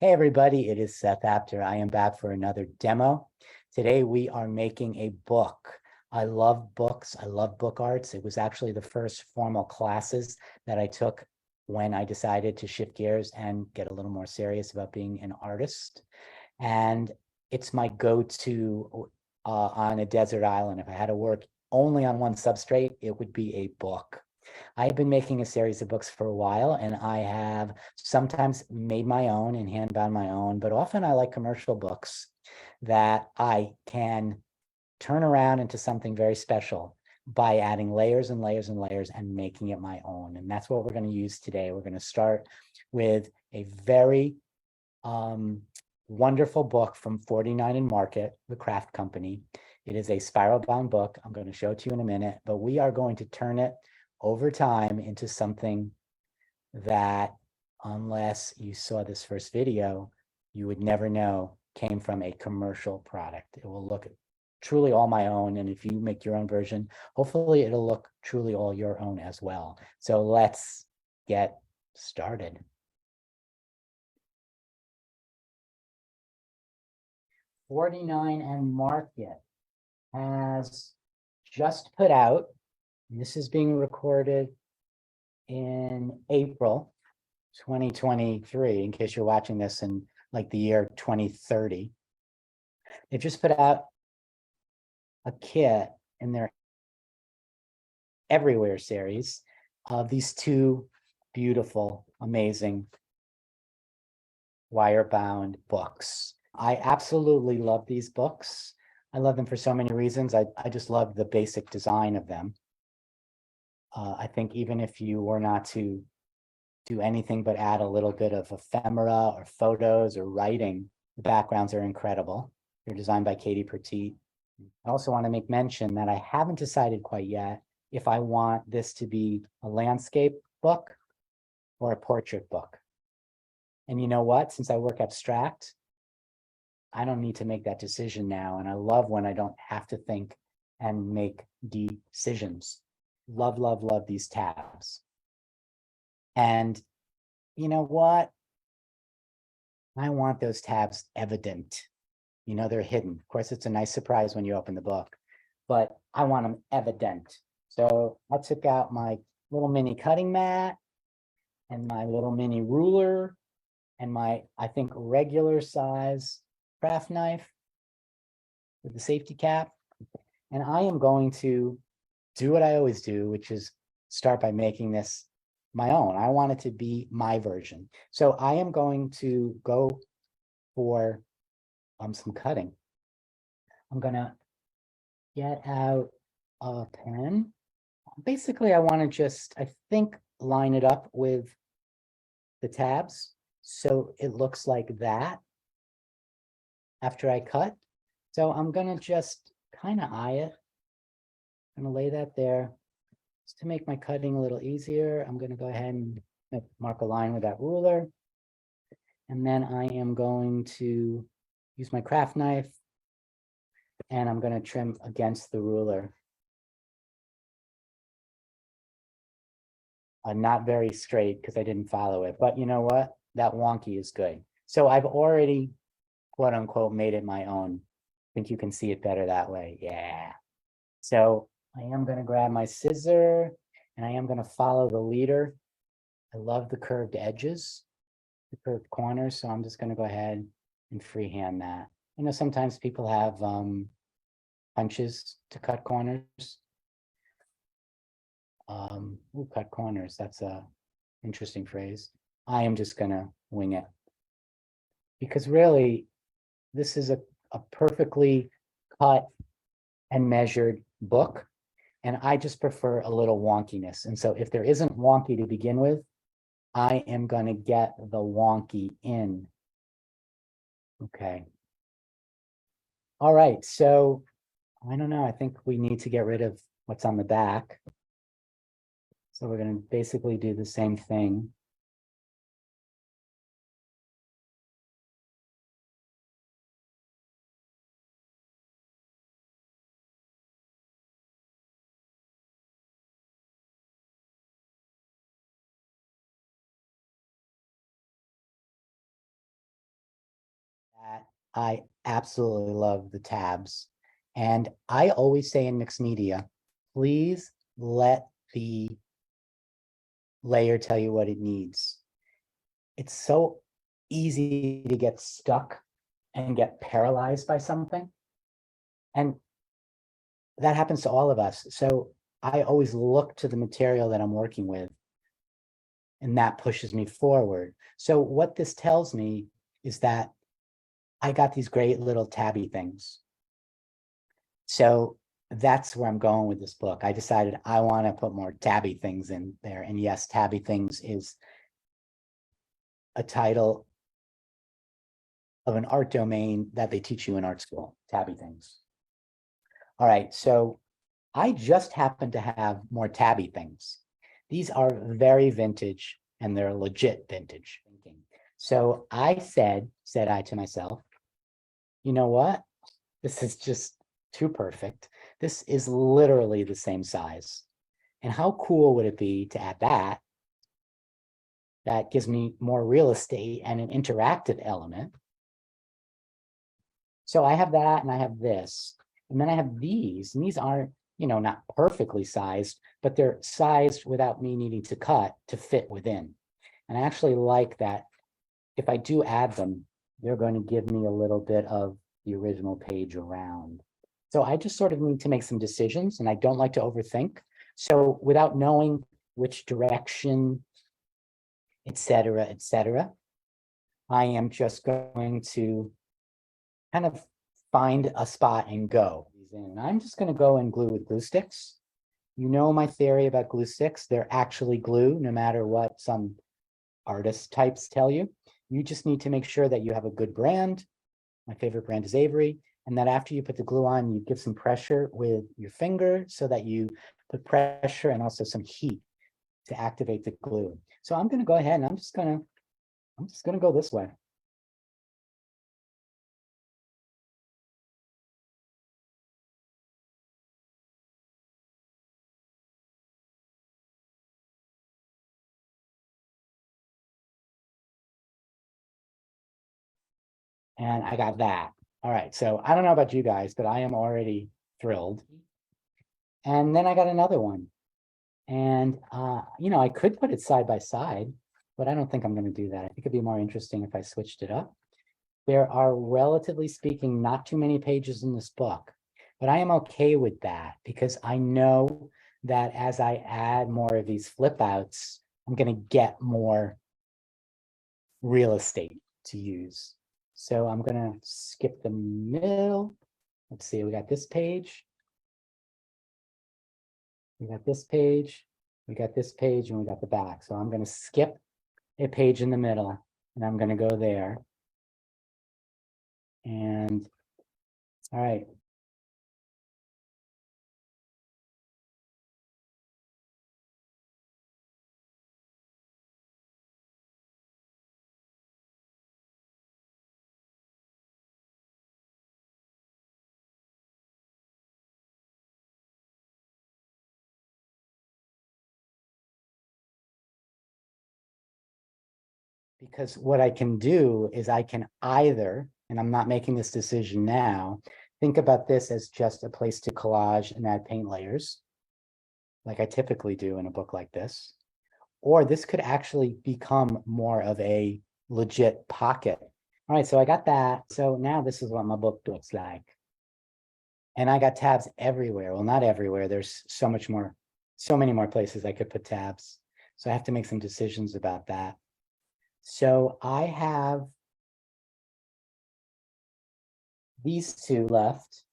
Hey everybody, it is Seth Apter. I am back for another demo. Today we are making a book. I love books. I love book arts. It was actually the first formal classes that I took when I decided to shift gears and get a little more serious about being an artist. And it's my go-to on a desert island. If I had to work only on one substrate, it would be a book. I've been making a series of books for a while, and I have sometimes made my own and hand-bound my own, but often I like commercial books that I can turn around into something very special by adding layers and layers and layers and making it my own. And that's what we're going to use today. We're going to start with a very wonderful book from 49 and Market, the craft company. It is a spiral bound book. I'm going to show it to you in a minute, but we are going to turn it over time into something that, unless you saw this first video, you would never know came from a commercial product. It will look truly all my own. And if you make your own version, hopefully it'll look truly all your own as well. So let's get started. 49 and Market has just put out, and this is being recorded in April 2023, in case you're watching this in like the year 2030. They just put out a kit in their Everywhere series of these two beautiful, amazing wire-bound books. I absolutely love these books. I love them for so many reasons. I just love the basic design of them. I think even if you were not to do anything but add a little bit of ephemera or photos or writing, the backgrounds are incredible. They're designed by Katie Petit. I also want to make mention that I haven't decided quite yet if I want this to be a landscape book or a portrait book. And you know what? Since I work abstract, I don't need to make that decision now. And I love when I don't have to think and make decisions. Love, love, love these tabs. And you know what? I want those tabs evident. You know, they're hidden. Of course, it's a nice surprise when you open the book, but I want them evident. So I took out my little mini cutting mat and my little mini ruler and my, I think, regular size craft knife with the safety cap. And I am going to do what I always do, which is start by making this my own. I want it to be my version. So I am going to go for some cutting. I'm gonna get out a pen. Basically, I want to just, I think, line it up with the tabs so it looks like that after I cut. So I'm gonna just kind of eye it. I'm gonna lay that there. Just to make my cutting a little easier, I'm gonna go ahead and mark a line with that ruler. And then I am going to use my craft knife and I'm going to trim against the ruler. Not very straight because I didn't follow it, but you know what? That wonky is good. So I've already, quote unquote, made it my own. I think you can see it better that way. Yeah. So I am going to grab my scissor and I am going to follow the leader. I love the curved edges, the curved corners. So I'm just going to go ahead and freehand that. You know, sometimes people have punches to cut corners. Cut corners, that's a interesting phrase. I am just gonna wing it. Because really, this is a perfectly cut and measured book. And I just prefer a little wonkiness. And so if there isn't wonky to begin with, I am gonna get the wonky in. Okay. All right, so I don't know, I think we need to get rid of what's on the back. So we're going to basically do the same thing. I absolutely love the tabs. And I always say in mixed media, please let the layer tell you what it needs. It's so easy to get stuck and get paralyzed by something. And that happens to all of us. So I always look to the material that I'm working with, and that pushes me forward. So what this tells me is that I got these great little tabby things. So that's where I'm going with this book. I decided I want to put more tabby things in there. And yes, tabby things is a title of an art domain that they teach you in art school, tabby things. All right, so I just happen to have more tabby things. These are very vintage and they're legit vintage. So I said I to myself, you know what? This is just too perfect. This is literally the same size. And how cool would it be to add that? That gives me more real estate and an interactive element. So I have that and I have this. And then I have these, and these aren't, not perfectly sized, but they're sized without me needing to cut to fit within. And I actually like that if I do add them, they're going to give me a little bit of the original page around. So I just sort of need to make some decisions, and I don't like to overthink. So without knowing which direction, et cetera, I am just going to kind of find a spot and go. And I'm just going to go and glue with glue sticks. You know my theory about glue sticks. They're actually glue, no matter what some artist types tell you. You just need to make sure that you have a good brand. My favorite brand is Avery. And that after you put the glue on, you give some pressure with your finger so that you put pressure and also some heat to activate the glue. So I'm going to go ahead and I'm just going to go this way. And I got that. All right. So I don't know about you guys, but I am already thrilled. And then I got another one. And, I could put it side by side, but I don't think I'm going to do that. I think it'd be more interesting if I switched it up. There are, relatively speaking, not too many pages in this book, but I am okay with that because I know that as I add more of these flip outs, I'm going to get more real estate to use. So I'm going to skip the middle. Let's see, we got this page. We got this page. We got this page and we got the back. So I'm going to skip a page in the middle and I'm going to go there. And all right. Because what I can do is I can either, and I'm not making this decision now, think about this as just a place to collage and add paint layers, like I typically do in a book like this. Or this could actually become more of a legit pocket. All right, so I got that. So now this is what my book looks like. And I got tabs everywhere. Well, not everywhere. There's so many more places I could put tabs. So I have to make some decisions about that. So I have these two left.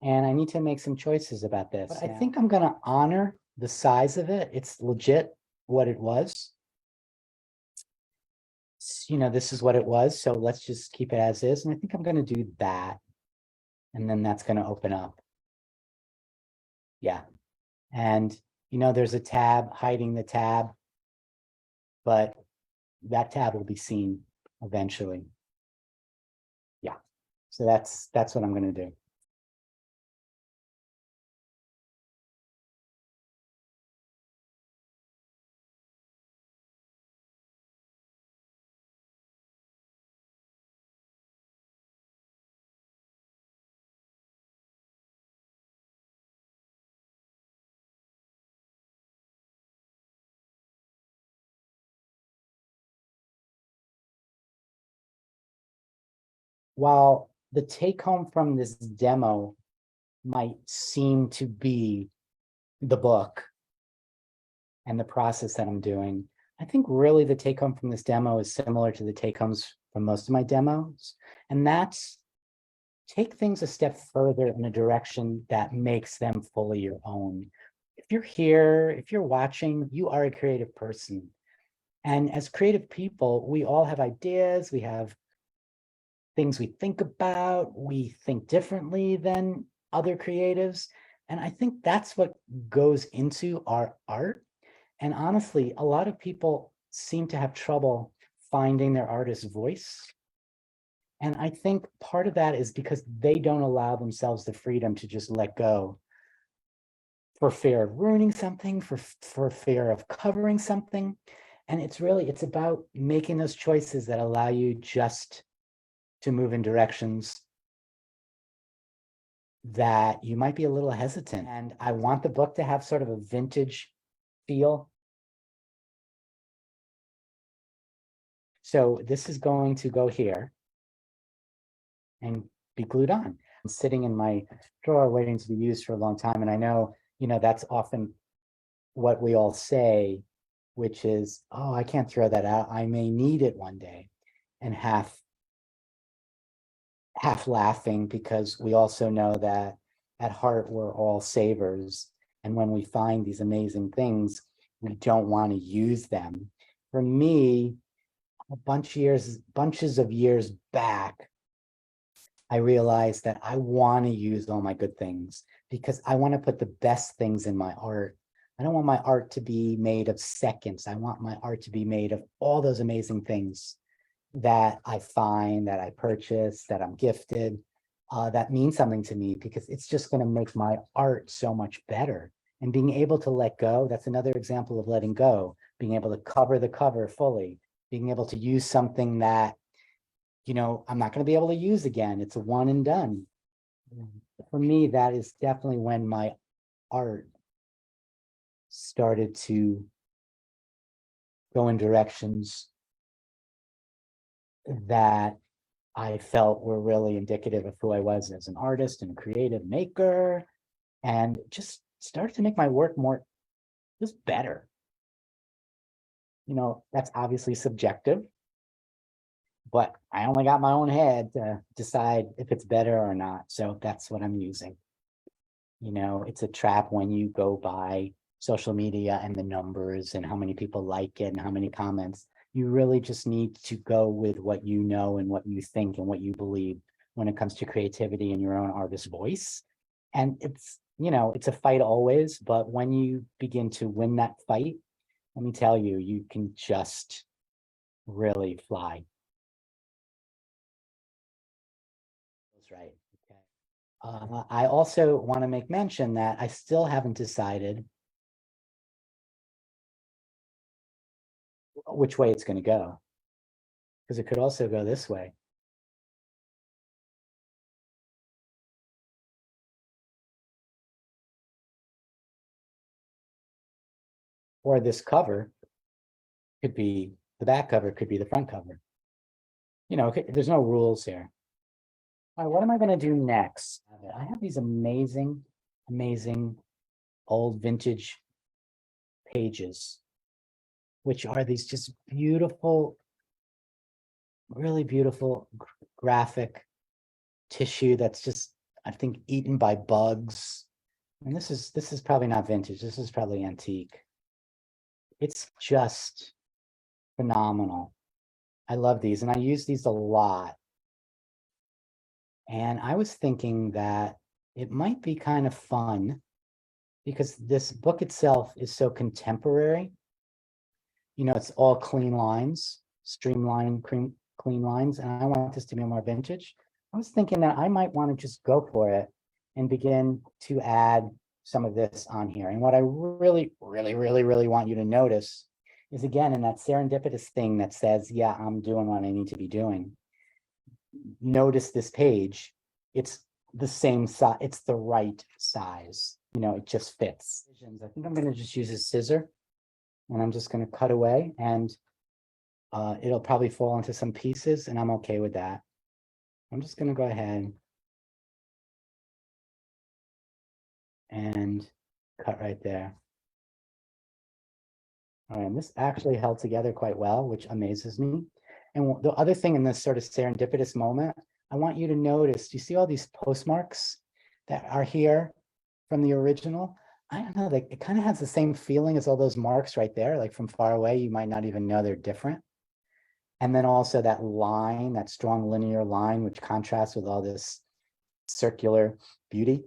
And I need to make some choices about this. But I think I'm going to honor the size of it. It's legit what it was. This is what it was. So let's just keep it as is. And I think I'm going to do that. And then that's going to open up. Yeah. And, there's a tab hiding the tab, but that tab will be seen eventually. Yeah. So that's what I'm going to do. while the take home from this demo might seem to be the book and the process that I'm doing, I think really the take home from this demo is similar to the take homes from most of my demos. And that's take things a step further in a direction that makes them fully your own. If you're here, if you're watching, you are a creative person. And as creative people, we all have ideas, we have things we think about, we think differently than other creatives. And I think that's what goes into our art. And honestly, a lot of people seem to have trouble finding their artist's voice. And I think part of that is because they don't allow themselves the freedom to just let go for fear of ruining something, for fear of covering something. And it's about making those choices that allow you just to move in directions that you might be a little hesitant. And I want the book to have sort of a vintage feel. So this is going to go here and be glued on. I'm sitting in my drawer waiting to be used for a long time. And I know, that's often what we all say, which is, oh, I can't throw that out. I may need it one day. And half laughing, because we also know that at heart, we're all savers. And when we find these amazing things, we don't want to use them. For me, bunches of years back, I realized that I want to use all my good things because I want to put the best things in my art. I don't want my art to be made of seconds. I want my art to be made of all those amazing things that I find, that I purchase, that I'm gifted, that means something to me, because it's just going to make my art so much better. And being able to let go, that's another example of letting go, being able to cover the cover fully, being able to use something that, I'm not going to be able to use again. It's a one and done. For me, that is definitely when my art started to go in directions that I felt were really indicative of who I was as an artist and creative maker, and just started to make my work more just better. That's obviously subjective, but I only got my own head to decide if it's better or not. So that's what I'm using. It's a trap when you go by social media and the numbers and how many people like it and how many comments. You really just need to go with what you know and what you think and what you believe when it comes to creativity and your own artist voice. And it's a fight always, but when you begin to win that fight, let me tell you, you can just really fly. That's right. Okay. I also want to make mention that I still haven't decided which way it's going to go, because it could also go this way. Or this cover could be the back cover, could be the front cover. There's no rules here. All right, what am I going to do next? I have these amazing, amazing old vintage pages, which are these just beautiful, really beautiful graphic tissue that's just, I think, eaten by bugs. And this is probably not vintage. This is probably antique. It's just phenomenal. I love these, and I use these a lot. And I was thinking that it might be kind of fun, because this book itself is so contemporary. It's all clean lines, streamlined, clean lines, and I want this to be more vintage. I was thinking that I might want to just go for it and begin to add some of this on here. And what I really, really, really, really want you to notice is, again, in that serendipitous thing that says, yeah, I'm doing what I need to be doing. Notice this page. It's the same size. It's the right size. It just fits. I think I'm going to just use a scissor, and I'm just going to cut away, and it'll probably fall into some pieces, and I'm okay with that. I'm just going to go ahead and cut right there. All right, and this actually held together quite well, which amazes me. And the other thing in this sort of serendipitous moment, I want you to notice, do you see all these postmarks that are here from the original? I don't know, like it kind of has the same feeling as all those marks right there, like from far away, you might not even know they're different. And then also that line, that strong linear line, which contrasts with all this circular beauty.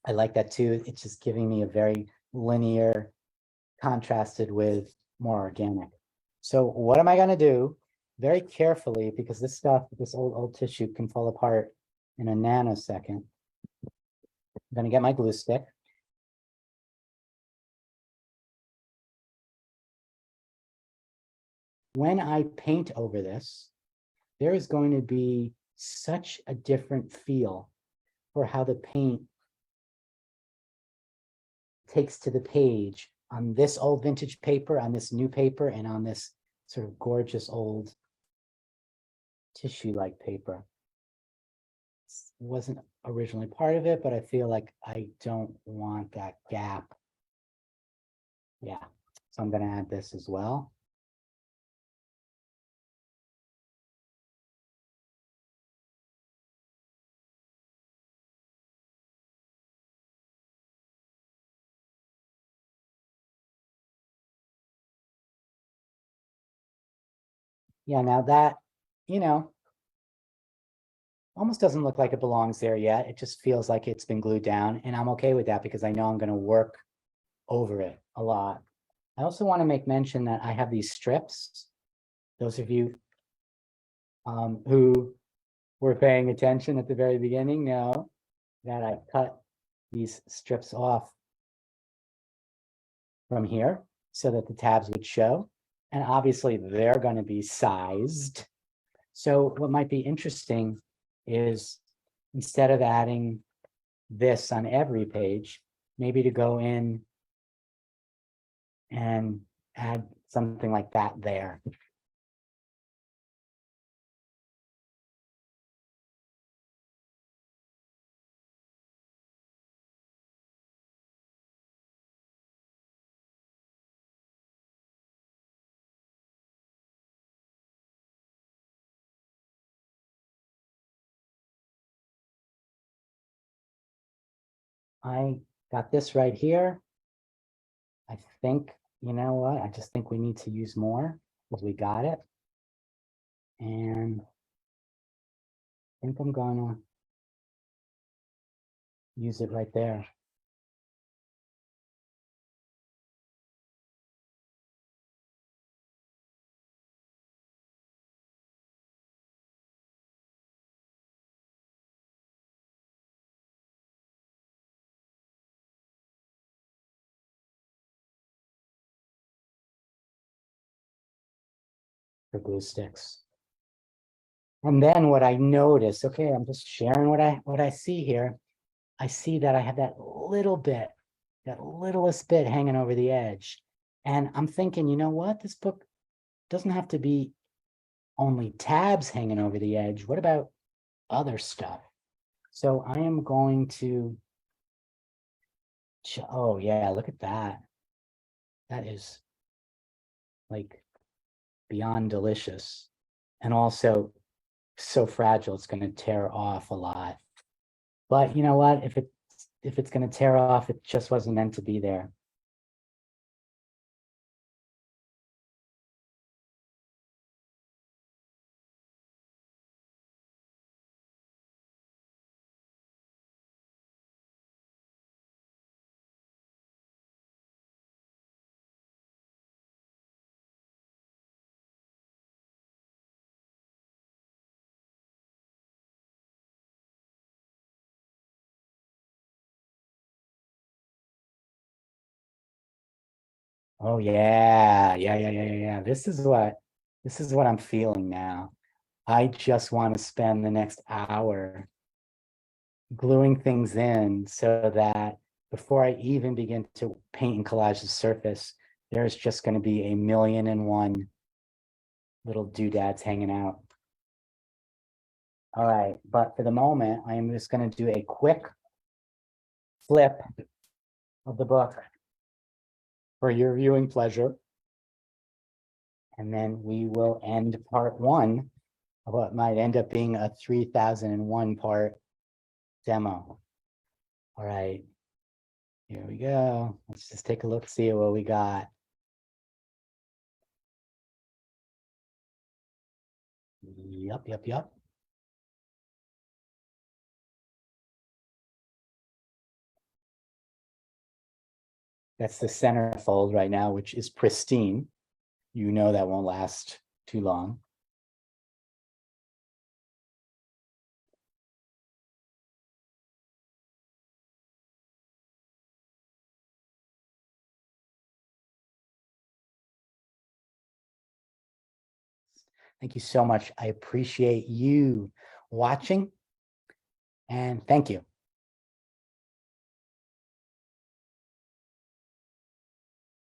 I like that too. It's just giving me a very linear contrasted with more organic. So what am I going to do? Very carefully, because this stuff, this old tissue can fall apart in a nanosecond. I'm going to get my glue stick. When I paint over this, there is going to be such a different feel for how the paint takes to the page on this old vintage paper, on this new paper, and on this sort of gorgeous old tissue-like paper. This wasn't originally part of it, but I feel like I don't want that gap. Yeah, so I'm going to add this as well. Yeah, now that, you know, almost doesn't look like it belongs there yet. It just feels like it's been glued down, and I'm okay with that because I know I'm going to work over it a lot. I also want to make mention that I have these strips. Those of you who were paying attention at the very beginning know that I cut these strips off from here so that the tabs would show. And obviously they're going to be sized. So what might be interesting is instead of adding this on every page, maybe to go in and add something like that there. I got this right here. I think, you know what? I just think we need to use more because we got it. And I think I'm gonna use it right there. For glue sticks. And then what I notice, okay, I'm just sharing what I see here. I see that I have that little bit, that littlest bit hanging over the edge. And I'm thinking, you know what? This book doesn't have to be only tabs hanging over the edge. What about other stuff? So I am going to, oh yeah, look at that. That is like beyond delicious. And also so fragile, it's going to tear off a lot. But you know what? If it's going to tear off, it just wasn't meant to be there. Oh yeah. This is what I'm feeling now. I just want to spend the next hour gluing things in so that before I even begin to paint and collage the surface, there's just going to be a million and one little doodads hanging out. All right, but for the moment, I am just going to do a quick flip of the book for your viewing pleasure. And then we will end part one of what might end up being a 3001 part demo. All right, here we go. Let's just take a look, see what we got. Yep. That's the center fold right now, which is pristine. You know that won't last too long. Thank you so much. I appreciate you watching, and thank you.